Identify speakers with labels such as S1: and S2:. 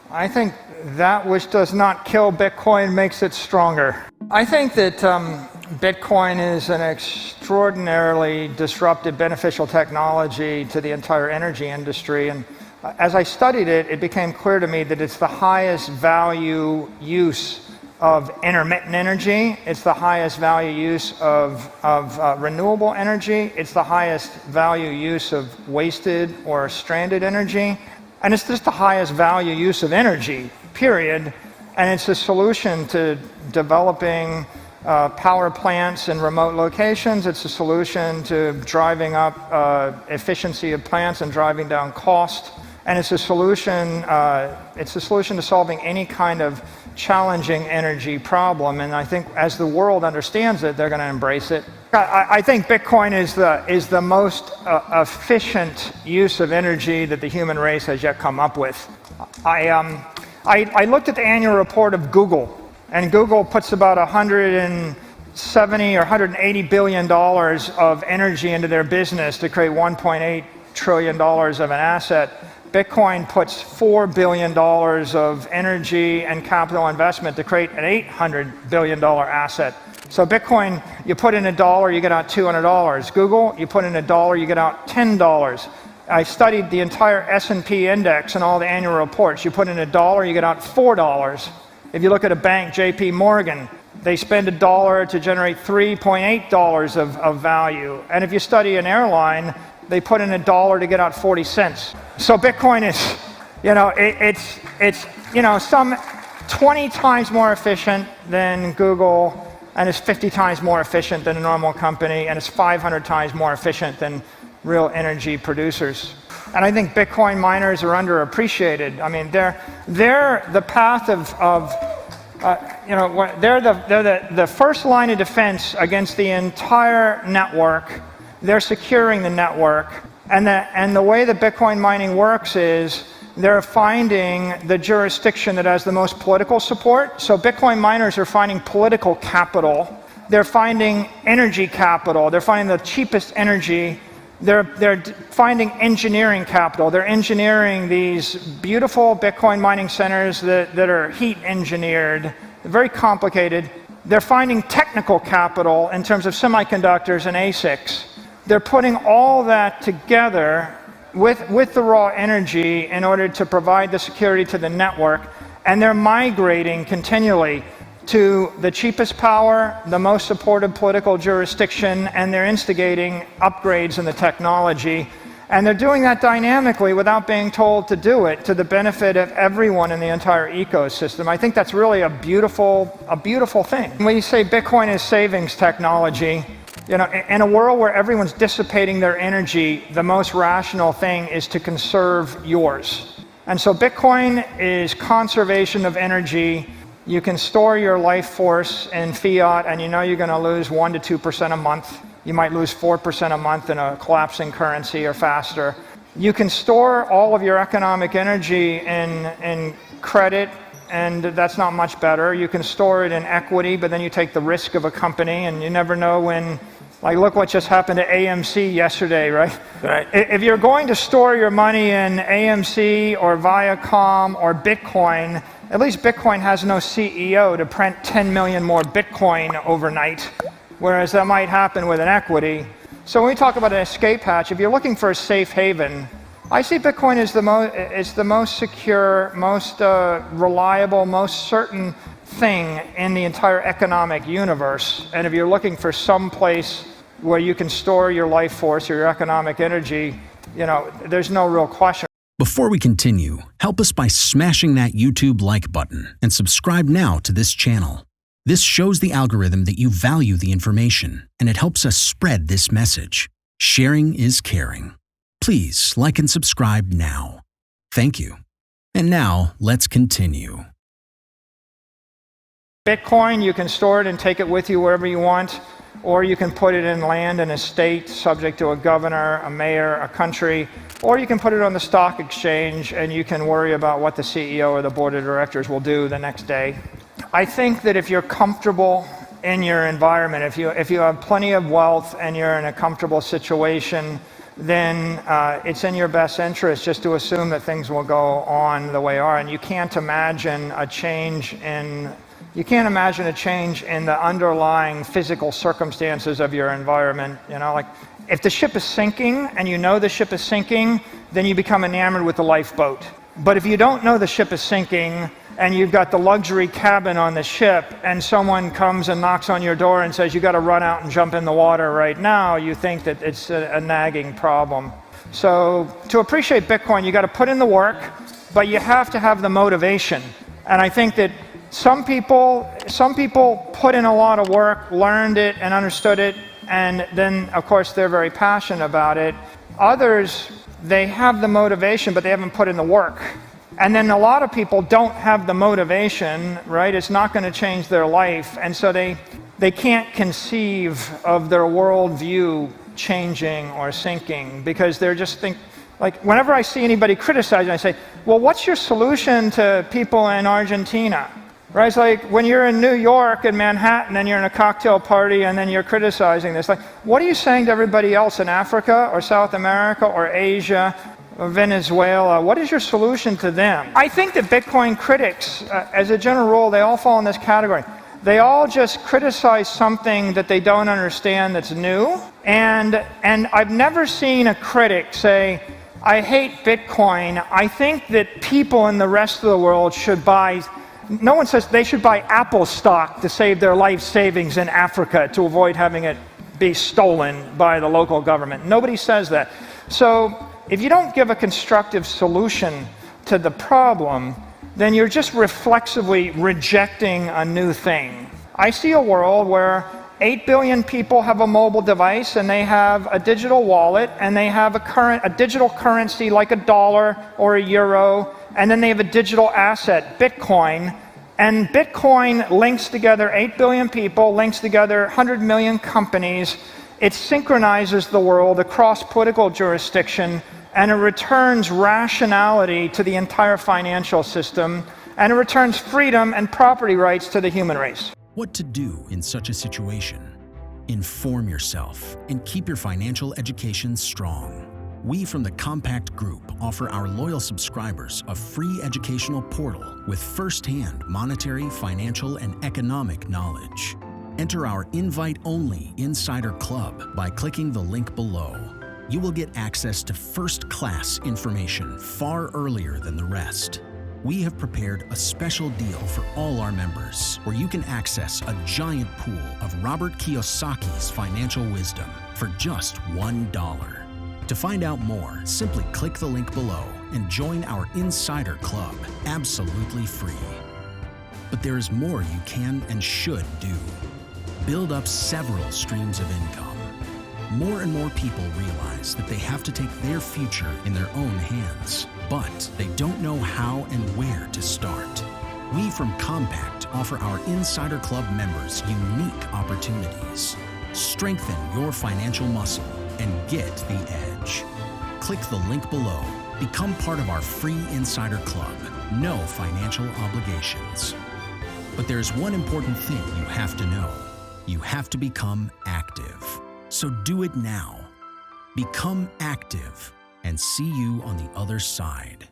S1: I think that which does not kill Bitcoin makes it stronger. I think that Bitcoin is an extraordinarily disruptive, beneficial technology to the entire energy industry. And as I studied it, it became clear to me that it's the highest value use of intermittent energy. It's the highest value use of renewable energy. It's the highest value use of wasted or stranded energy. And it's just the highest value use of energy, period. And it's a solution to developing power plants in remote locations. It's a solution to driving up efficiency of plants and driving down cost. And it's a solution to solving any kind of challenging energy problem. And I think as the world understands it, they're going to embrace it. I think Bitcoin is the most efficient use of energy that the human race has yet come up with. I looked at the annual report of Google, and Google puts about $170 or $180 billion of energy into their business to create $1.8 trillion of an asset. Bitcoin puts $4 billion of energy and capital investment to create an $800 billion asset. So Bitcoin, you put in $1, you get out $200. Google, you put in $1, you get out $10. I studied the entire S&P index and all the annual reports. You put in $1, you get out $4. If you look at a bank, JP Morgan, they spend $1 to generate $3.8 of value. And if you study an airline, they put in $1 to get out 40 cents. So Bitcoin is, it's some 20 times more efficient than Google, and it's 50 times more efficient than a normal company, and it's 500 times more efficient than real energy producers. And I think Bitcoin miners are underappreciated. I mean, they're the path they're the first line of defense against the entire network. They're securing the network. And the way that Bitcoin mining works is they're finding the jurisdiction that has the most political support. So Bitcoin miners are finding political capital. They're finding energy capital. They're finding the cheapest energy. They're finding engineering capital. They're engineering these beautiful Bitcoin mining centers that are heat engineered, very complicated. They're finding technical capital in terms of semiconductors and ASICs. They're putting all that together with the raw energy in order to provide the security to the network, and they're migrating continually to the cheapest power, the most supported political jurisdiction, and they're instigating upgrades in the technology. And they're doing that dynamically without being told to do it, to the benefit of everyone in the entire ecosystem. I think that's really a beautiful thing. When you say Bitcoin is savings technology, in a world where everyone's dissipating their energy, the most rational thing is to conserve yours. And so Bitcoin is conservation of energy. You can store your life force in fiat, and you're going to lose 1% to 2% a month. You might lose 4% a month in a collapsing currency or faster. You can store all of your economic energy in credit, and that's not much better. You can store it in equity, but then you take the risk of a company, and you never know when. Like, look what just happened to AMC yesterday, right? Right. If you're going to store your money in AMC or Viacom or Bitcoin, at least Bitcoin has no CEO to print 10 million more Bitcoin overnight, whereas that might happen with an equity. So when we talk about an escape hatch, if you're looking for a safe haven, I see Bitcoin as the most secure, most reliable, most certain thing in the entire economic universe. And if you're looking for some place where you can store your life force or your economic energy, there's no real question.
S2: Before we continue, help us by smashing that YouTube like button and subscribe now to this channel. This shows the algorithm that you value the information, and it helps us spread this message. Sharing is caring. Please like and subscribe now. Thank you. And now, let's continue.
S1: Bitcoin, you can store it and take it with you wherever you want, or you can put it in land in a state subject to a governor, a mayor, a country, or you can put it on the stock exchange and you can worry about what the CEO or the board of directors will do the next day. I think that if you're comfortable in your environment, if you have plenty of wealth and you're in a comfortable situation, then it's in your best interest just to assume that things will go on the way they are, and you can't imagine a change in the underlying physical circumstances of your environment. You know, like if the ship is sinking and you know the ship is sinking, then you become enamored with the lifeboat. But if you don't know the ship is sinking and you've got the luxury cabin on the ship and someone comes and knocks on your door and says you got to run out and jump in the water right now, you think that it's a nagging problem. So to appreciate Bitcoin, you got to put in the work, but you have to have the motivation. And I think that some people put in a lot of work, learned it and understood it, and then of course they're very passionate about it. Others, they have the motivation, but they haven't put in the work. And then a lot of people don't have the motivation, right? It's not going to change their life, and so they can't conceive of their worldview changing or sinking because they're just like whenever I see anybody criticizing, I say, well, what's your solution to people in Argentina? Right? It's like when you're in New York and Manhattan and you're in a cocktail party and then you're criticizing this. Like, what are you saying to everybody else in Africa or South America or Asia or Venezuela? What is your solution to them? I think that Bitcoin critics, as a general rule, they all fall in this category. They all just criticize something that they don't understand that's new. And I've never seen a critic say, I hate Bitcoin. I think that people in the rest of the world should buy. No one says they should buy Apple stock to save their life savings in Africa to avoid having it be stolen by the local government. Nobody says that. So if you don't give a constructive solution to the problem, then you're just reflexively rejecting a new thing. I see a world where 8 billion people have a mobile device and they have a digital wallet and they have a digital currency like a dollar or a euro, and then they have a digital asset, Bitcoin. And Bitcoin links together 8 billion people, links together 100 million companies. It synchronizes the world across political jurisdiction, and it returns rationality to the entire financial system, and it returns freedom and property rights to the human race.
S2: What to do in such a situation? Inform yourself and keep your financial education strong. We from the Compact Group offer our loyal subscribers a free educational portal with first-hand monetary, financial, and economic knowledge. Enter our invite-only Insider Club by clicking the link below. You will get access to first-class information far earlier than the rest. We have prepared a special deal for all our members where you can access a giant pool of Robert Kiyosaki's financial wisdom for just $1. To find out more, simply click the link below and join our Insider Club absolutely free. But there is more you can and should do. Build up several streams of income. More and more people realize that they have to take their future in their own hands, but they don't know how and where to start. We from Compact offer our Insider Club members unique opportunities. Strengthen your financial muscle and get the edge. Click the link below. Become part of our free Insider Club. No financial obligations. But there's one important thing you have to know. You have to become active. So do it now. Become active and see you on the other side.